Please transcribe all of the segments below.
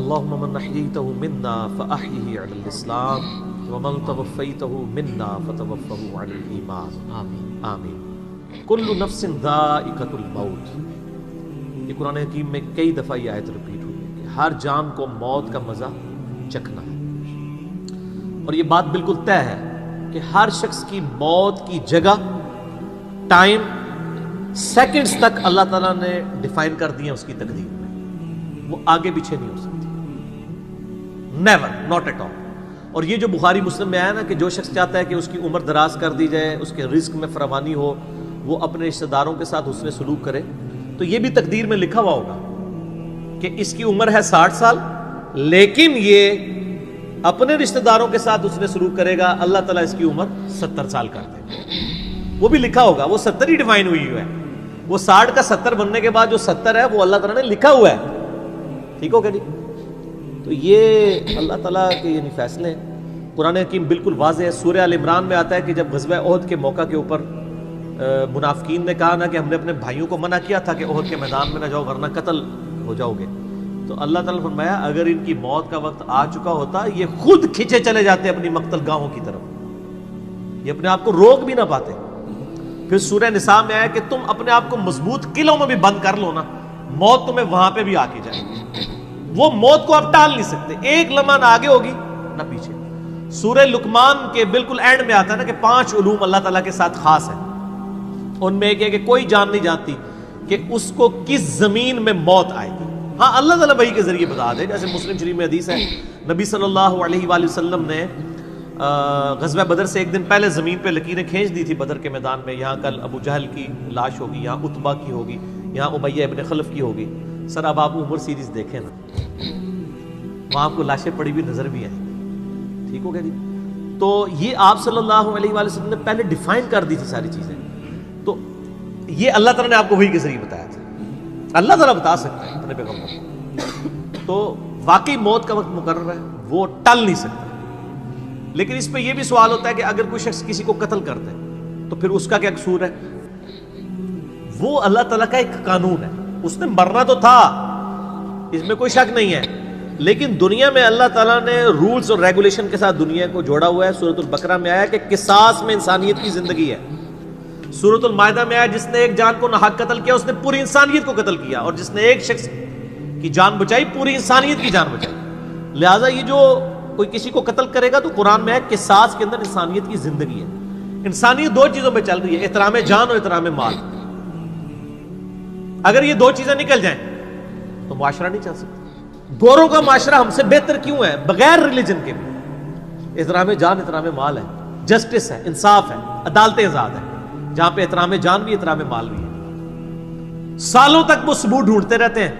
اللهم من احييته منا فاحيه على الاسلام ومن توفيته منا فتوفه على الايمان آمین آمین۔ کل نفس ذائقۃ الموت، یہ قرآن حکیم میں کئی دفعہ یہ آیت ریپیٹ ہوئی ہے کہ ہر جان کو موت کا مزہ چکھنا ہے، اور یہ بات بالکل طے ہے کہ ہر شخص کی موت کی جگہ، ٹائم، سیکنڈز تک اللہ تعالیٰ نے ڈیفائن کر دی ہے اس کی تقدیر میں، وہ آگے پیچھے نہیں ہو سکتی، نیور، ناٹ ایٹ آل۔ اور یہ جو بخاری مسلم میں آیا نا کہ جو شخص چاہتا ہے کہ اس کی عمر دراز کر دی جائے، اس کے رزق میں فراوانی ہو، وہ اپنے رشتہ داروں کے ساتھ حسن سلوک کرے، تو یہ بھی تقدیر میں لکھا ہوا ہوگا کہ اس کی عمر ہے 60 سال، لیکن یہ اپنے رشتہ داروں کے ساتھ حسن سلوک کرے گا، اللہ تعالیٰ اس کی عمر 70 سال کر دے گا، وہ بھی لکھا ہوگا، وہ 70 ہی ڈیفائن ہوئی ہے، وہ 60 کا 70 بننے کے بعد جو 70 ہے وہ اللہ تعالیٰ نے لکھا ہوا ہے، ٹھیک ہو گیا جی؟ تو یہ اللہ تعالیٰ کے یعنی فیصلے ہیں، قرآن حکیم بالکل واضح ہے۔ سورہ آل عمران میں آتا ہے کہ جب غزوہ احد کے موقع کے اوپر منافقین نے کہا نا کہ ہم نے اپنے بھائیوں کو منع کیا تھا کہ احد کے میدان میں نہ جاؤ ورنہ قتل ہو جاؤ گے، تو اللہ تعالیٰ نے فرمایا اگر ان کی موت کا وقت آ چکا ہوتا یہ خود کھینچے چلے جاتے اپنی مقتل گاہوں کی طرف، یہ اپنے آپ کو روک بھی نہ پاتے۔ پھر سورہ نساء میں آیا کہ تم اپنے آپ کو مضبوط قلعوں میں بھی بند کر لو نا، موت تمہیں وہاں پہ بھی آ کے جائے گی، وہ موت کو آپ ٹال نہیں سکتے، ایک لمحہ نہ آگے ہوگی نہ پیچھے۔ سورہ لقمان کے بالکل اینڈ میں آتا ہے نا کہ 5 علوم اللہ تعالیٰ کے ساتھ خاص ہیں، ان میں ایک ہے کہ کوئی جان نہیں جانتی کہ اس کو کس زمین میں موت آئے گی، ہاں اللہ تعالیٰ وحی کے ذریعے بتا دے، جیسے مسلم شریف میں حدیث ہے نبی صلی اللہ علیہ وآلہ وسلم نے غزوہ بدر سے ایک دن پہلے زمین پہ لکیریں کھینچ دی تھی بدر کے میدان میں، یہاں کل ابو جہل کی لاش ہوگی، یہاں عتبہ کی ہوگی، یہاں امیہ ابن خلف کی ہوگی۔ سر اب آپ عمر سیریز دیکھیں نا، وہاں آپ کو لاشیں پڑی بھی نظر بھی آئیں، ٹھیک ہو گیا جی؟ تو یہ آپ صلی اللہ علیہ وآلہ وسلم نے پہلے ڈیفائن کر دی تھی ساری چیزیں، تو یہ اللہ تعالیٰ نے آپ کو وحی کے ذریعے بتایا تھا، اللہ تعالیٰ بتا سکتا ہے اپنے پیغمبر کو، تو واقعی موت کا وقت مقرر ہے، وہ ٹل نہیں سکتا۔ لیکن اس پہ یہ بھی سوال ہوتا ہے کہ اگر کوئی شخص کسی کو قتل کرتا ہے تو پھر اس کا کیا قصور ہے؟ وہ اللہ تعالیٰ کا ایک قانون ہے، اس نے مرنا تو تھا، اس میں کوئی شک نہیں ہے، لیکن دنیا میں اللہ تعالیٰ نے رولز اور ریگولیشن کے ساتھ دنیا کو جوڑا ہوا ہے۔ سورۃ البقرہ میں آیا کہ قصاص میں انسانیت کی زندگی ہے، سورۃ المائدہ میں آیا جس نے ایک جان کو ناحق قتل کیا اس نے پوری انسانیت کو قتل کیا، اور جس نے ایک شخص کی جان بچائی پوری انسانیت کی جان بچائی۔ لہٰذا یہ جو کوئی کسی کو قتل کرے گا تو قرآن میں ہے قصاص کے اندر انسانیت کی زندگی ہے۔ انسانیت 2 چیزوں پہ چل رہی ہے، احترام جان اور احترام مال۔ اگر یہ 2 چیزیں نکل جائیں تو معاشرہ نہیں چل سکتا۔ گوروں کا معاشرہ ہم سے بہتر کیوں ہے؟ بغیر ریلیجن کے بھی احترام جان احترام مال ہے، جسٹس ہے، انصاف ہے، عدالتیں آزاد ہے، جہاں پہ احترام جان بھی احترام مال بھی ہے۔ سالوں تک وہ ثبوت ڈھونڈتے رہتے ہیں،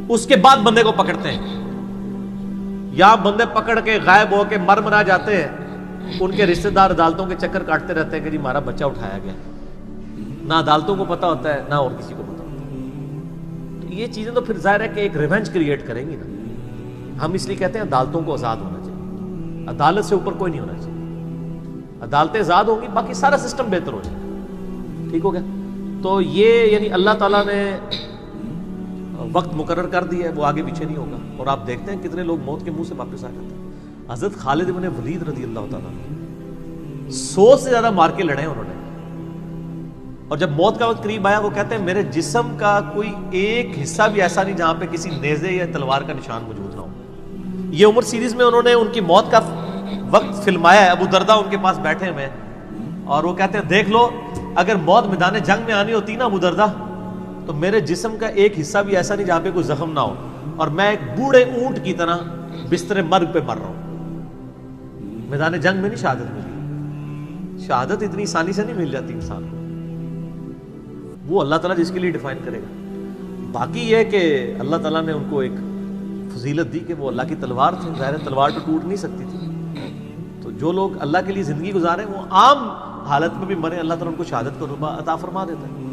اس کے بعد بندے کو پکڑتے ہیں، یا بندے پکڑ کے غائب ہو کے مر مرا جاتے ہیں، ان کے رشتہ دار عدالتوں کے چکر کاٹتے رہتے ہیں کہ جی ہمارا بچہ اٹھایا گیا، نہ عدالتوں کو پتا ہوتا ہے نہ اور کسی کو پتا ہوتا ہے۔ تو یہ چیزیں تو پھر ظاہر ہے کہ ایک ریونج کریٹ کریں گی نا۔ ہم اس لیے کہتے ہیں عدالتوں کو آزاد ہونا چاہیے، عدالت سے اوپر کوئی نہیں ہونا چاہیے، عدالتیں آزاد ہوں گی باقی سارا سسٹم بہتر ہو جائے گا، ٹھیک ہو گیا؟ تو یہ یعنی اللہ تعالیٰ نے وقت مقرر کر دیا ہے، وہ آگے پیچھے نہیں ہوگا۔ اور آپ دیکھتے ہیں کتنے لوگ موت کے منہ سے واپس آ جاتے ہیں۔ حضرت خالد بن ولید رضی اللہ تعالیٰ 100 سے زیادہ مار کے لڑے ہیں انہوں نے، اور جب موت کا وقت قریب آیا وہ کہتے ہیں میرے جسم کا کوئی ایک حصہ بھی ایسا نہیں جہاں پہ کسی نیزے یا تلوار کا نشان موجود نہ ہو۔ یہ عمر سیریز میں انہوں نے ان کی موت کا وقت فلمایا ہے، ابو دردہ ان کے پاس بیٹھے ہوئے ہیں اور وہ کہتے ہیں دیکھ لو اگر موت میدان جنگ میں آنی ہوتی نا ابو دردہ تو میرے جسم کا ایک حصہ بھی ایسا نہیں جہاں پہ کوئی زخم نہ ہو، اور میں ایک بوڑھے اونٹ کی طرح بستر مرگ پہ مر رہا ہوں۔ میدان جنگ میں نہیں شہادت ملی، شہادت اتنی آسانی سے نہیں مل جاتی انسان کو، وہ اللہ تعالیٰ جس کے لیے ڈیفائن کرے گا۔ باقی یہ کہ اللہ تعالیٰ نے ان کو ایک فضیلت دی کہ وہ اللہ کی تلوار تھی، ظاہر تلوار تو ٹوٹ نہیں سکتی تھی، تو جو لوگ اللہ کے لیے زندگی گزارے وہ عام حالت میں بھی مرے اللہ تعالیٰ ان کو شہادت کا رتبہ عطا فرما دیتا ہے۔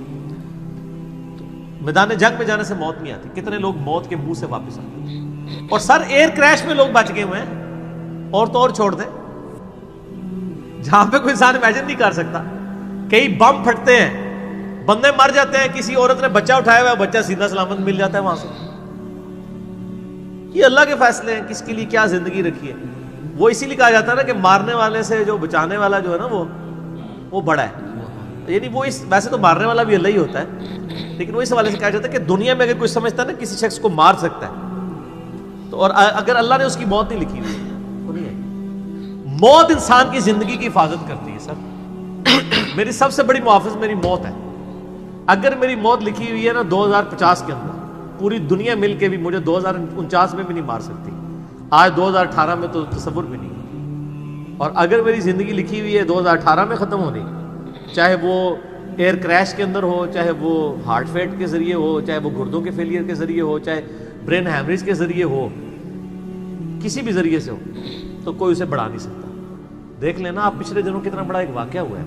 میدان جنگ میں جانے سے موت نہیں آتی، کتنے لوگ موت کے منہ سے واپس آتے ہیں، اور سر ایئر کریش میں لوگ بچ گئے ہوئے ہیں، اور تو اور چھوڑ دیں جہاں پہ کوئی انسان امیجن نہیں کر سکتا کئی بم پھٹتے ہیں، بندے مر جاتے ہیں، کسی عورت نے بچہ اٹھایا ہوا ہے، بچہ سیدھا سلامت مل جاتا ہے وہاں سے. یہ اللہ کے فیصلے ہیں، کس کے لیے کیا زندگی رکھی ہے. وہ اسی لیے کہا جاتا ہے نا کہ مارنے والے سے جو بچانے والا جو ہے نا وہ بڑا ہے. یعنی وہ ویسے تو مارنے والا بھی اللہ ہی ہوتا ہے، لیکن وہ اس حوالے سے کہا جاتا ہے کہ دنیا میں اگر کوئی سمجھتا ہے نا کسی شخص کو مار سکتا ہے تو، اور اگر اللہ نے اس کی موت نہیں لکھی ہوئی تو نہیں ہے. موت انسان کی زندگی کی حفاظت کرتی ہے. سر میری سب سے بڑی محافظ میری موت ہے. اگر میری موت لکھی ہوئی ہے نا 2050 کے اندر، پوری دنیا مل کے بھی مجھے 2049 میں بھی نہیں مار سکتی. آج 2018 میں تو تصور بھی نہیں. اور اگر میری زندگی لکھی ہوئی ہے 2018 میں ختم ہونی، چاہے وہ ایئر کریش کے اندر ہو، چاہے وہ ہارٹ فیٹ کے ذریعے ہو، چاہے وہ گردوں کے فیلئر کے ذریعے ہو، چاہے برین ہیمریج کے ذریعے ہو، کسی بھی ذریعے سے ہو، تو کوئی اسے بڑھا نہیں سکتا. دیکھ لینا آپ پچھلے دنوں کتنا بڑا ایک واقعہ ہوا ہے.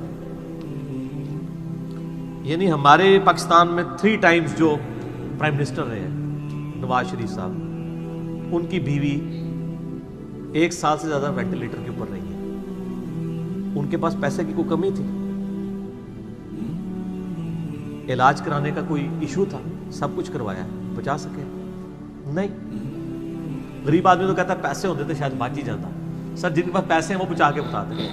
یعنی ہمارے پاکستان میں 3 ٹائمز جو پرائم منسٹر رہے ہیں نواز شریف صاحب، ان کی بیوی 1 سال سے زیادہ وینٹیلیٹر کے اوپر رہی ہے. ان کے پاس پیسے کی کوئی کمی تھی؟ علاج کرانے کا کوئی ایشو تھا؟ سب کچھ کروایا ہے، بچا سکے؟ نہیں. غریب آدمی تو کہتا ہے پیسے ہوتے تھے شاید بچ ہی جاتا. سر جن کے پاس پیسے ہیں وہ بچا کے بتاتے ہیں.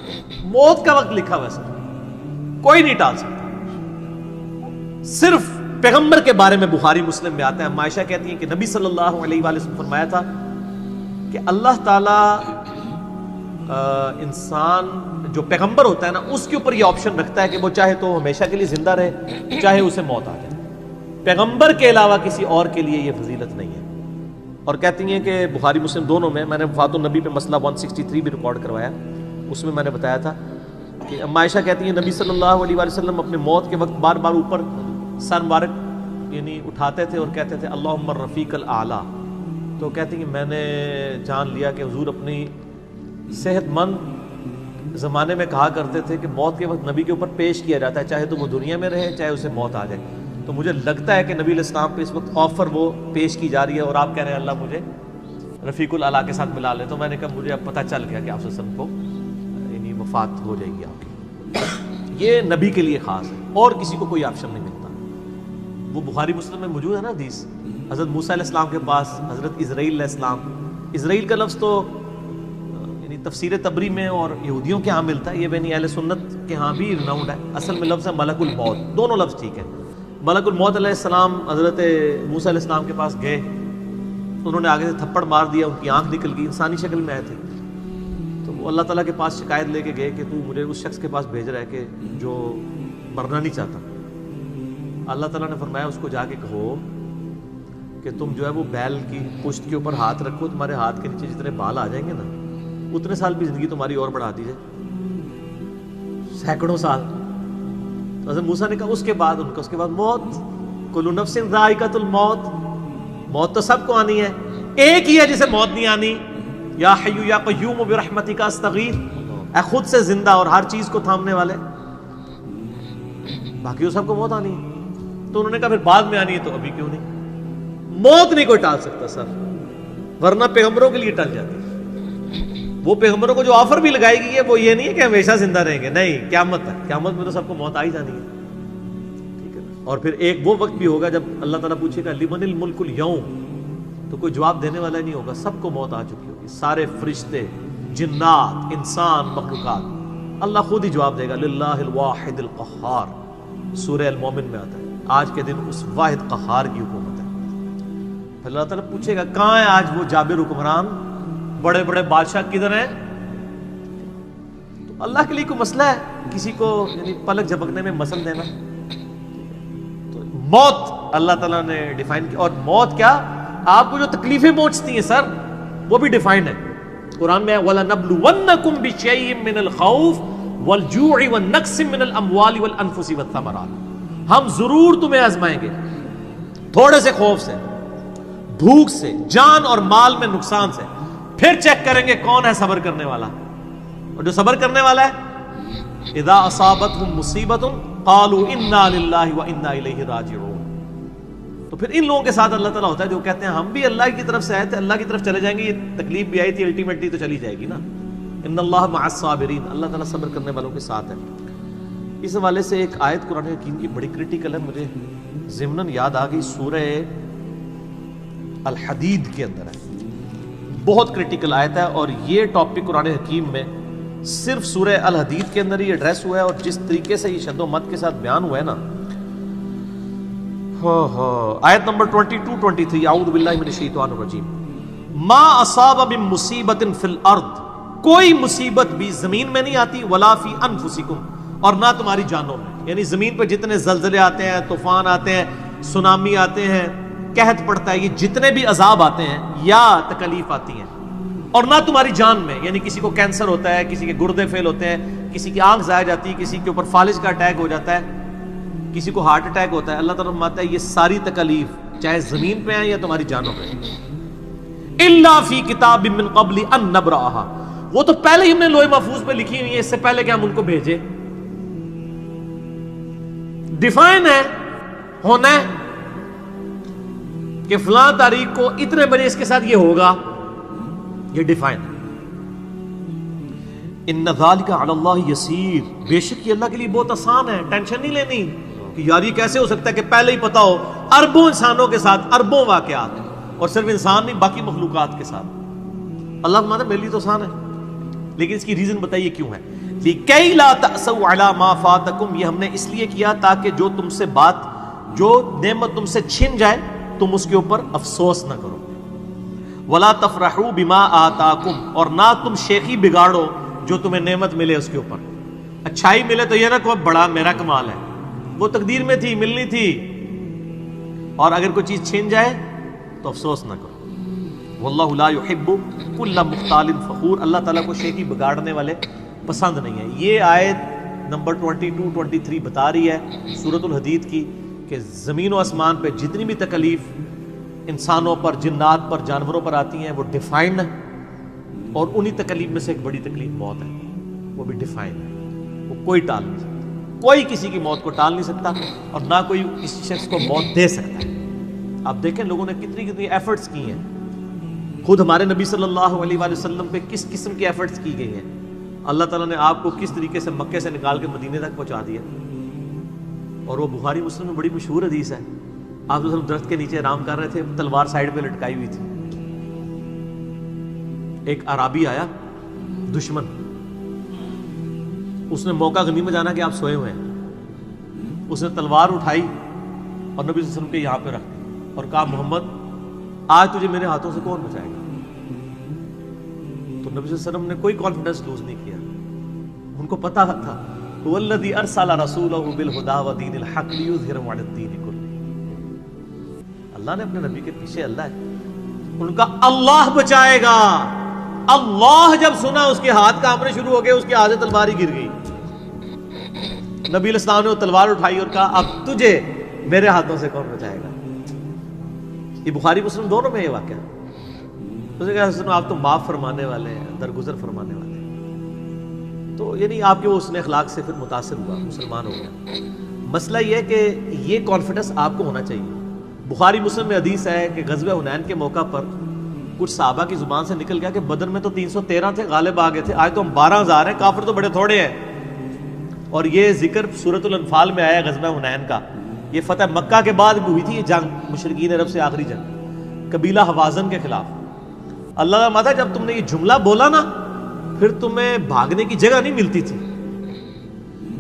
موت کا وقت لکھا ہوا ہے سر، کوئی نہیں ٹال سکتا. صرف پیغمبر کے بارے میں بخاری مسلم میں آتا ہے، عائشہ کہتی ہیں کہ نبی صلی اللہ علیہ وآلہ وسلم فرمایا تھا کہ اللہ تعالیٰ انسان جو پیغمبر ہوتا ہے نا اس کے اوپر یہ آپشن رکھتا ہے کہ وہ چاہے تو ہمیشہ کے لیے زندہ رہے، چاہے اسے موت آ جائے. پیغمبر کے علاوہ کسی اور کے لیے یہ فضیلت نہیں ہے. اور کہتی ہیں کہ بخاری مسلم دونوں میں نے وفات النبی پہ مسئلہ 163 بھی ریکارڈ کروایا، اس میں نے بتایا تھا کہ عائشہ کہتی ہیں نبی صلی اللہ علیہ وآلہ وسلم اپنے موت کے وقت بار بار اوپر سر مبارک یعنی اٹھاتے تھے اور کہتے تھے اللہم الرفیق الاعلی. تو کہتی ہیں میں نے جان لیا کہ حضور اپنی صحت مند زمانے میں کہا کرتے تھے کہ موت کے وقت نبی کے اوپر پیش کیا جاتا ہے، چاہے تو وہ دنیا میں رہے چاہے اسے موت آ جائے. تو مجھے لگتا ہے کہ نبی علیہ السلام پہ اس وقت آفر وہ پیش کی جا رہی ہے اور آپ کہہ رہے ہیں اللہ مجھے رفیق الاعلیٰ کے ساتھ ملا لے. تو میں نے کہا مجھے اب پتہ چل گیا کہ آپ صلی اللہ علیہ وسلم کو یعنی وفات ہو جائے گی آپ کی. یہ نبی کے لیے خاص ہے اور کسی کو کوئی آپشن نہیں ملتا. وہ بخاری مسلم میں موجود ہے نا حدیث، حضرت موسیٰ علیہ السلام کے پاس حضرت اسرائیل علیہ السلام. اسرائیل کا لفظ تو یعنی تفسیر تبری میں اور یہودیوں کے ہاں ملتا ہے، یہ بین اہل سنت کے ہاں بھی رناؤنڈ ہے. اصل میں لفظ ہے ملک الموت. دونوں لفظ ٹھیک ہے. ملک الموت علیہ السلام حضرت موسیٰ علیہ السلام کے پاس گئے، انہوں نے آگے سے تھپڑ مار دیا، ان کی آنکھ نکل گئی، انسانی شکل میں آئے تھے. تو وہ اللہ تعالیٰ کے پاس شکایت لے کے گئے کہ تو مجھے اس شخص کے پاس بھیج رہا ہے کہ جو مرنا نہیں چاہتا. اللہ تعالیٰ نے فرمایا اس کو جا کے کہو کہ تم جو ہے وہ بیل کی پشت کے اوپر ہاتھ رکھو، تمہارے ہاتھ کے نیچے جتنے بال آ جائیں گے نا اتنے سال بھی زندگی تمہاری اور بڑھا دی جائے، سینکڑوں سال. تو حضرت موسیٰ نے کہا اس کے بعد ان کا اس کے بعد موت. کل نفس ذائقۃ الموت، موت تو سب کو آنی ہے، ایک ہی ہے جسے موت نہیں آنی. یا حی یا قیوم برحمتک استغیث، اے خود سے زندہ اور ہر چیز کو تھامنے والے، باقی وہ سب کو موت آنی ہے. تو انہوں نے کہا پھر بعد میں آنی ہے تو ابھی کیوں نہیں؟ موت نہیں کوئی ٹال سکتا سر، ورنہ پیغمبروں کے لیے ٹل جاتی. وہ پیغمبروں کو جو آفر بھی لگائی گئی ہے وہ یہ نہیں ہے کہ ہمیشہ زندہ رہیں گے، نہیں، قیامت تک. قیامت میں تو سب کو موت آ ہی جانی ہے، ٹھیک ہے. اور پھر ایک وہ وقت بھی ہوگا جب اللہ تعالیٰ پوچھے گا لمن الملک اليوم، تو کوئی جواب دینے والا نہیں ہوگا، سب کو موت آ چکی ہوگی. سارے فرشتے، جنات، انسان، مخلوقات، اللہ خود ہی جواب دے گا للہ الواحد القہار. سورہ المومن میں آتا ہے آج کے دن اس واحد قہار کی حکومت ہے. پھر اللہ تعالیٰ پوچھے گا کہاں ہے آج وہ جابر حکمران، بڑے بڑے بادشاہ کدھر ہیں؟ تو اللہ کے لیے کوئی مسئلہ ہے کسی کو یعنی پلک جھپکنے میں مسل دینا؟ تو موت اللہ تعالیٰ نے ڈیفائن کی. اور موت کیا، آپ کو جو تکلیفیں پہنچتی ہیں سر وہ بھی ڈیفائن ہے. قرآن میں وَلَنَبْلُوَنَّكُمْ بِشَيْءٍ مِّنَ الْخَوْفِ وَالْجُوعِ وَالنَّقْصِ مِّنَ الْأَمْوَالِ وَالْأَنفُسِ وَالثَّمَرَاتِ، ہم ضرور تمہیں آزمائیں گے تھوڑے سے خوف سے، بھوک سے، جان اور مال میں نقصان سے. پھر چیک کریں گے کون ہے صبر کرنے والا. اور جو صبر کرنے والا ہے اذا اصابتهم مصیبت قالوا انا للہ وانا الیہ راجعون. تو پھر ان لوگوں کے ساتھ اللہ تعالیٰ ہوتا ہے جو کہتے ہیں ہم بھی اللہ کی طرف سے آئے تھے، اللہ کی طرف چلے جائیں گے، یہ تکلیف بھی آئی تھی الٹیمیٹلی تو چلی جائے گی نا. ان اللہ مع الصابرین، اللہ تعالیٰ صبر کرنے والوں کے ساتھ ہے. اس حوالے سے ایک آیت قرآن حکیم کی بڑی کرٹیکل ہے، مجھے ضمناً یاد آ گئی، سورہ الحدید کے اندر ہے، بہت کرٹیکل آیت ہے، اور یہ ٹاپک قرآن حکیم میں صرف سورہ الحدید کے اندر ہی ایڈریس ہوا ہے، اور جس طریقے سے یہ شد و مد کے ساتھ بیان ہوا ہے نا، آیت نمبر 22-23، اعوذ باللہ من الشیطان الرجیم، ما اصاب من مصیبت فی الارض، کوئی مصیبت بھی زمین میں نہیں آتی، ولا فی انفسکم، اور نہ تمہاری جانوں میں، یعنی زمین پہ جتنے زلزلے آتے ہیں، طوفان آتے ہیں، سونامی آتے ہیں، قحط پڑتا ہے، یہ جتنے بھی عذاب آتے ہیں یا تکلیف آتی ہیں، اور نہ تمہاری جان میں، یعنی کسی کو کینسر ہوتا ہے، کسی کے گردے فیل ہوتے ہیں، کسی کی آنکھ ضائع جاتی ہے، کسی کے اوپر فالج کا اٹیک ہو جاتا ہے، کسی کو ہارٹ اٹیک ہوتا ہے، اللہ تعالیٰ فرماتا ہے یہ ساری تکلیف چاہے زمین پہ ہیں یا تمہاری جانوں پہ، الا فی کتاب من قبل ان نبرأها، وہ تو پہلے ہی ہم نے لوح محفوظ پہ لکھی ہوئی ہیں، اس سے پہلے کہ ہم ان کو بھیجے، ڈیفائن ہے، ہونا ہے کہ فلاں تاریخ کو اتنے بجے اس کے ساتھ یہ ہوگا، یہ ڈیفائن ہے۔ ان ذالک علی اللہ یسیر، بے شک یہ اللہ کے لیے بہت آسان ہے، ٹینشن نہیں لینی کہ یار یہ کیسے ہو سکتا ہے کہ پہلے ہی پتا ہو، اربوں انسانوں کے ساتھ اربوں واقعات، اور صرف انسان نہیں باقی مخلوقات کے ساتھ، اللہ فرماتا ہے میرے لیے تو آسان ہے، لیکن اس کی ریزن بتائیے کیوں ہے، لِكَيْ لَا تَأْسَوْا عَلَى مَا فَاتَكُمْ، یہ ہم نے اس لیے کیا تاکہ جو تم سے بات، جو نعمت تم سے چھن جائے تم اس کے اوپر افسوس نہ کرو، وَلَا تَفْرَحُوا بِمَا آتَاكُمْ، اور نہ تم شیخی بگاڑو جو تمہیں نعمت ملے اس کے اوپر، اچھائی ملے تو یہ نہ کہو بڑا میرا کمال ہے، وہ تقدیر میں تھی، ملنی تھی، اور اگر کوئی چیز چھن جائے تو افسوس نہ کرو، وَاللَّهُ لَا يُحِبُّ كُلَّ مُخْتَالٍ فَخُورٍ، اللہ تعالیٰ کو شیخی بگاڑنے والے پسند نہیں ہے۔ یہ آیت نمبر 22-23 بتا رہی ہے سورۃ الحدید کی کہ زمین و آسمان پہ جتنی بھی تکلیف انسانوں پر، جنات پر، جانوروں پر آتی ہیں وہ ڈیفائنڈ ہے، اور انہی تکلیف میں سے ایک بڑی تکلیف موت ہے، وہ بھی ڈیفائنڈ ہے، وہ کوئی ٹال نہیں سکتا، کوئی کسی کی موت کو ٹال نہیں سکتا، اور نہ کوئی کسی شخص کو موت دے سکتا ہے۔ آپ دیکھیں لوگوں نے کتنی کتنی ایفرٹس کی ہیں، خود ہمارے نبی صلی اللہ علیہ وآلہ وسلم پہ کس قسم کی ایفرٹس کی گئی ہیں، اللہ تعالیٰ نے آپ کو کس طریقے سے مکے سے نکال کے مدینے تک پہنچا دیا، اور وہ بخاری مسلم میں بڑی مشہور حدیث ہے، آپ درخت کے نیچے آرام کر رہے تھے، تلوار سائیڈ پہ لٹکائی ہوئی تھی، ایک عرابی آیا دشمن، اس نے موقع غنیمت جانا کہ آپ سوئے ہوئے ہیں، اس نے تلوار اٹھائی اور نبی صلی اللہ علیہ وسلم کے یہاں پہ رکھ دی اور کہا محمد آج تجھے میرے ہاتھوں سے کون بچائے گا؟ تو نبی صلی اللہ علیہ وسلم نے کوئی کانفیڈنس لوز نہیں کیا، ان کو پتا تھا والذی ارسل رسولہ بالہدی ودین الحق لیظہرہ علی الدین کلہ، اللہ نے اپنے نبی کے پیچھے اللہ ہے، ان کا اللہ بچائے گا، اللہ جب سنا اس کے ہاتھ کانپنے شروع ہو گئے، اس کے ہاتھ سے تلوار ہی گر گئی، نبی علیہ السلام نے وہ تلوار اٹھائی اور کہا اب تجھے میرے ہاتھوں سے کون بچائے گا؟ یہ بخاری مسلم دونوں میں یہ واقعہ، اس نے کہا آپ تو معاف فرمانے والے ہیں، درگزر فرمانے والے ہیں، تو یعنی آپ کے وہ حسن اخلاق سے پھر متاثر ہوا، مسلمان ہو گیا۔ مسئلہ یہ ہے کہ یہ کانفیڈنس آپ کو ہونا چاہیے۔ بخاری مسلم میں حدیث ہے کہ غزوہ حنین کے موقع پر کچھ صحابہ کی زبان سے نکل گیا کہ بدر میں تو 313 تھے، غالب آ گئے تھے، آج تو ہم 12,000 ہیں، کافر تو بڑے تھوڑے ہیں، اور یہ ذکر سورۃ الانفال میں آیا غزوہ حنین کا، یہ فتح مکہ کے بعد بھی ہوئی تھی یہ جنگ، مشرکین عرب سے آخری جنگ قبیلہ حوازن کے خلاف۔ اللہ کا ماتا جب تم نے یہ جملہ بولا نا پھر تمہیں بھاگنے کی جگہ نہیں ملتی تھی،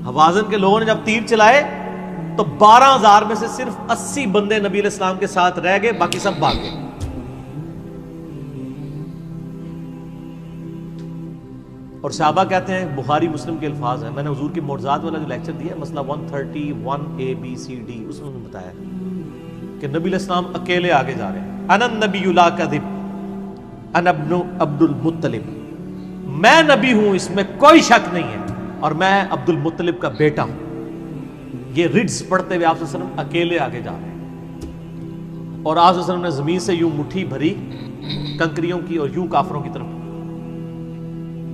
حوازن کے لوگوں نے جب تیر چلائے تو 12,000 میں سے صرف 80 بندے نبی علیہ السلام کے ساتھ رہ گئے، باقی سب بھاگ گئے۔ اور صحابہ کہتے ہیں، بخاری مسلم کے الفاظ ہیں، میں نے حضور کی معجزات والا جو لیکچر دیا ہے مسئلہ 131 ABCD، اس میں بتایا کہ نبی علیہ السلام اکیلے آگے جا رہے ہیں، انا النبی لا کذب انا ابن عبد المطلب، میں نبی ہوں اس میں کوئی شک نہیں ہے، اور میں عبد المطلب کا بیٹا ہوں۔ یہ رڈز پڑھتے ہوئے آپ صلی اللہ علیہ وسلم اکیلے آگے جا رہے ہیں، اور آپ صلی اللہ علیہ وسلم نے زمین سے یوں مٹھی بھری کنکریوں کی اور یوں کافروں کی طرف،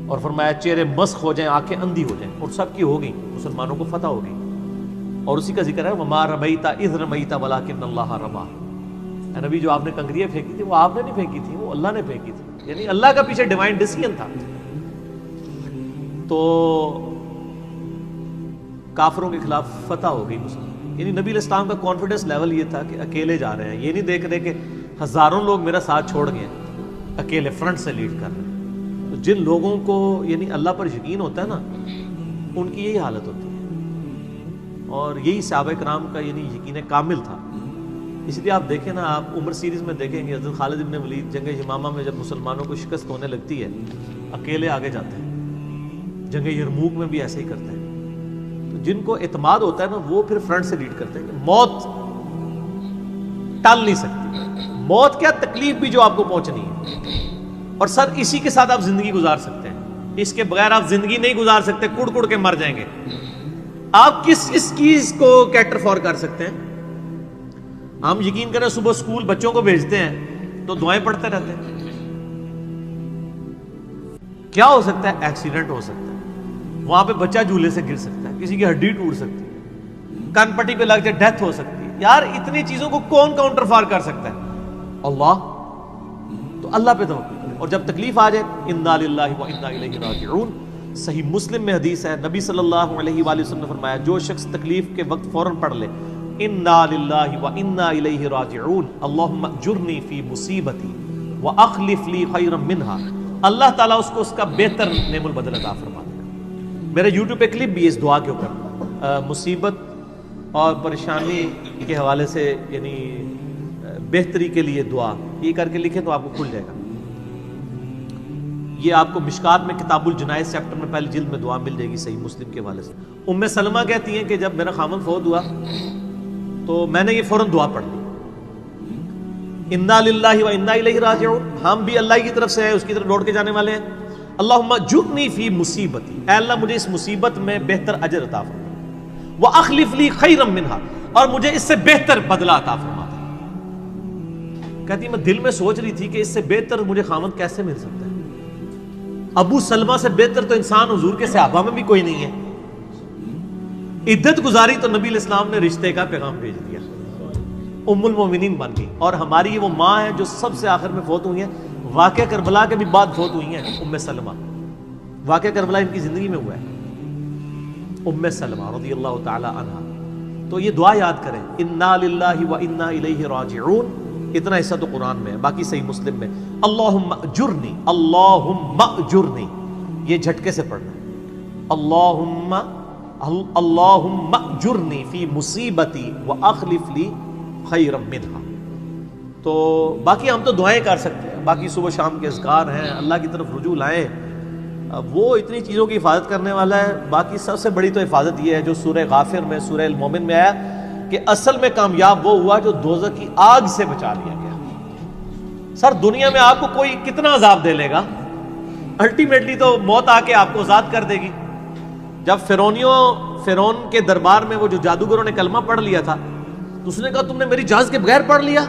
اور فرمایا چہرے مسخ ہو جائیں، آنکھیں اندھی ہو جائیں، اور سب کی ہو گئی، مسلمانوں کو فتح ہو گئی۔ اور اسی کا ذکر ہے وما رمیت اذ رمیت ولکن اللہ رمی، اے نبی جو آپ نے کنکریاں پھینکی تھی وہ آپ نے نہیں پھینکی تھی، وہ اللہ نے پھینکی تھی، یعنی اللہ کا پیچھے ڈیوائن ڈیسیژن تھا۔ تو کافروں کے خلاف فتح ہو گئی مسلم. یعنی نبی علیہ السلام کا کانفیڈنس لیول یہ تھا کہ اکیلے جا رہے ہیں, یہ نہیں دیکھ رہے کہ ہزاروں لوگ میرا ساتھ چھوڑ گئے ہیں, اکیلے فرنٹ سے لیڈ کر رہے ہیں. تو جن لوگوں کو یعنی اللہ پر یقین ہوتا ہے نا, ان کی یہی حالت ہوتی ہے, اور یہی صحابہ کرام کا یعنی یقین کامل تھا. اس لیے آپ دیکھیں نا, آپ عمر سیریز میں دیکھیں گے حضرت خالد بن ولید جنگ یمامہ میں جب مسلمانوں کو شکست ہونے لگتی ہے, اکیلے آگے جاتے ہیں. جنگ یرموک میں بھی ایسے ہی کرتے ہیں. تو جن کو اعتماد ہوتا ہے نا, وہ پھر فرنٹ سے لیڈ کرتے ہیں کہ موت ٹال نہیں سکتی. موت کیا, تکلیف بھی جو آپ کو پہنچنی ہے, اور سر اسی کے ساتھ آپ زندگی گزار سکتے ہیں. اس کے بغیر آپ زندگی نہیں گزار سکتے, کڑ کڑ کے مر جائیں گے. آپ کس اس چیز کو کیٹر فور کر سکتے ہیں؟ ہم یقین کریں صبح اسکول بچوں کو بھیجتے ہیں تو دعائیں پڑھتے رہتے ہیں. کیا ہو سکتا ہے؟ ایکسیڈنٹ ہو سکتا ہے, وہاں پہ بچہ جھولے سے گر سکتا ہے, کسی کی ہڈی ٹوٹ سکتی ہے, کان پٹی پہ لگ جائے ڈیتھ ہو سکتی ہے. یار اتنی چیزوں کو کون کاؤنٹر فار کر سکتا ہے؟ اللہ. تو اللہ پہ توکل کریں, اور جب تکلیف آ جائے انا للہ و انا الیہ راجعون. صحیح مسلم میں حدیث ہے, نبی صلی اللہ علیہ وآلہ وسلم نے فرمایا, جو شخص تکلیف کے وقت فوراً پڑھ لے انا للہ و انا الیہ راجعون اللہم اجرنی فی مصیبتی واخلف لی خیرا منہا, اللہ تعالیٰ اس کو اس کا بہتر نعم البدل عطا فرما دے گا. میرے یوٹیوب پہ کلپ بھی ہے اس دعا کے اوپر, مصیبت اور پریشانی کے حوالے سے یعنی بہتری کے لیے دعا, یہ کر کے لکھیں تو آپ کو کھل جائے گا. یہ آپ کو مشکات میں کتاب الجنائز چیپٹر میں پہلی جلد میں دعا مل جائے گی صحیح مسلم کے حوالے سے. ام سلمہ کہتی ہیں کہ جب میرا خامن فوت ہوا تو میں نے یہ فوراً دعا پڑھ لی, انا للہ و انا الیہ راجعون, ہم بھی اللہ کی طرف سے ہیں, اس کی طرف لوٹ کے جانے والے ہیں. اللہم اجرنی فی مصیبتی, اے اللہ مجھے اس مصیبت میں بہتر اجر عطا فرما, واخلف لی خیرا منہا, اور مجھے اس سے بہتر بدلہ عطا فرما دے. کہتی میں دل میں سوچ رہی تھی کہ اس سے بہتر مجھے خامن کیسے مل سکتا ہے. ابو سلمہ سے بہتر تو انسان حضور کے صحابہ میں بھی کوئی نہیں ہے. عدت گزاری تو نبی علیہ السلام نے رشتے کا پیغام بھیج دیا, ام المومنین بن گئی. اور ہماری یہ وہ ماں ہے جو سب سے آخر میں فوت ہوئی ہیں, واقعہ کربلا کے بھی بعد فوت ہوئی ہیں. ام سلمہ, واقعہ کربلا ان کی زندگی میں ہوا ہے, ام سلمہ رضی اللہ تعالی عنہا. تو یہ دعا یاد کریں, انا للہ و انا الیہ راجعون. اتنا حصہ تو قرآن میں ہے, باقی صحیح مسلم میں اللہم اجرنی, اللہم اجرنی, یہ جھٹکے سے پڑھنا ہے. اللہم اجرنی فی مصیبتی واخلف لی خیرا منہا. تو باقی ہم تو دعائیں کر سکتے ہیں, باقی صبح شام کے اذکار ہیں, اللہ کی طرف رجوع لائیں, وہ اتنی چیزوں کی حفاظت کرنے والا ہے. باقی سب سے بڑی تو حفاظت یہ ہے جو سورہ غافر میں, سورہ المومن میں آیا کہ اصل میں کامیاب وہ ہوا جو دوزخ کی آگ سے بچا لیا گیا. سر دنیا میں آپ کو کوئی کتنا عذاب دے لے گا, الٹیمیٹلی تو موت آ کے آپ کو آزاد کر دے گی. جب فرعون کے دربار میں وہ جو جادوگروں نے کلمہ پڑھ لیا تھا تو اس نے کہا تم نے میری اجازت کے بغیر پڑھ لیا,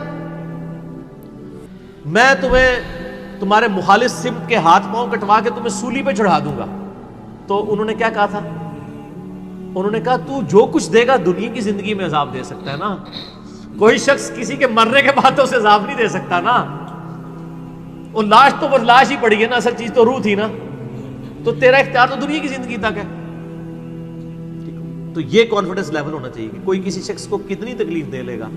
میں تمہیں تمہارے مخالف سمت کے ہاتھ پاؤں کٹوا کے تمہیں سولی پہ چڑھا دوں گا. تو انہوں نے کیا کہا تھا, انہوں نے کہا تو جو کچھ دے گا دنیا کی زندگی میں عذاب دے سکتا ہے نا, کوئی شخص کسی کے مرنے کے بعد تو اسے عذاب نہیں دے سکتا نا. وہ لاش تو بس لاش ہی پڑی ہے نا, اصل چیز تو روح تھی نا. تو تیرا اختیار تو دنیا کی زندگی تک ہے. تو یہ کانفیڈنس لیول ہونا چاہیے کہ کوئی کسی شخص کو کتنی تکلیف دے لے گا,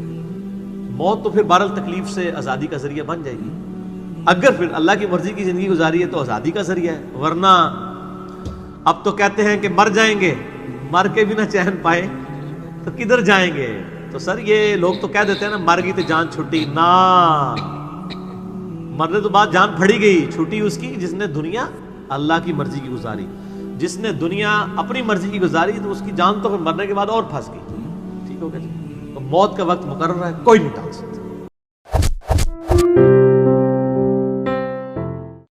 موت تو پھر بہرحال تکلیف سے آزادی کا ذریعہ بن جائے گی. اگر پھر اللہ کی مرضی کی زندگی گزاری ہے تو آزادی کا ذریعہ ہے, ورنہ اب تو کہتے ہیں کہ مر جائیں گے, مر کے بھی نہ چین پائے تو کدھر جائیں گے. تو سر یہ لوگ تو کہہ دیتے ہیں نا مر گئی تو جان چھٹی, نہ, مرنے تو بعد جان پھڑی گئی, چھٹی اس کی جس نے دنیا اللہ کی مرضی کی گزاری. جس نے دنیا اپنی مرضی کی گزاری تو اس کی جان تو پھر مرنے کے بعد اور پھنس گئی. ٹھیک ہو گیا جی. تو موت کا وقت مقرر ہے, کوئی نہیں ٹال سکتا.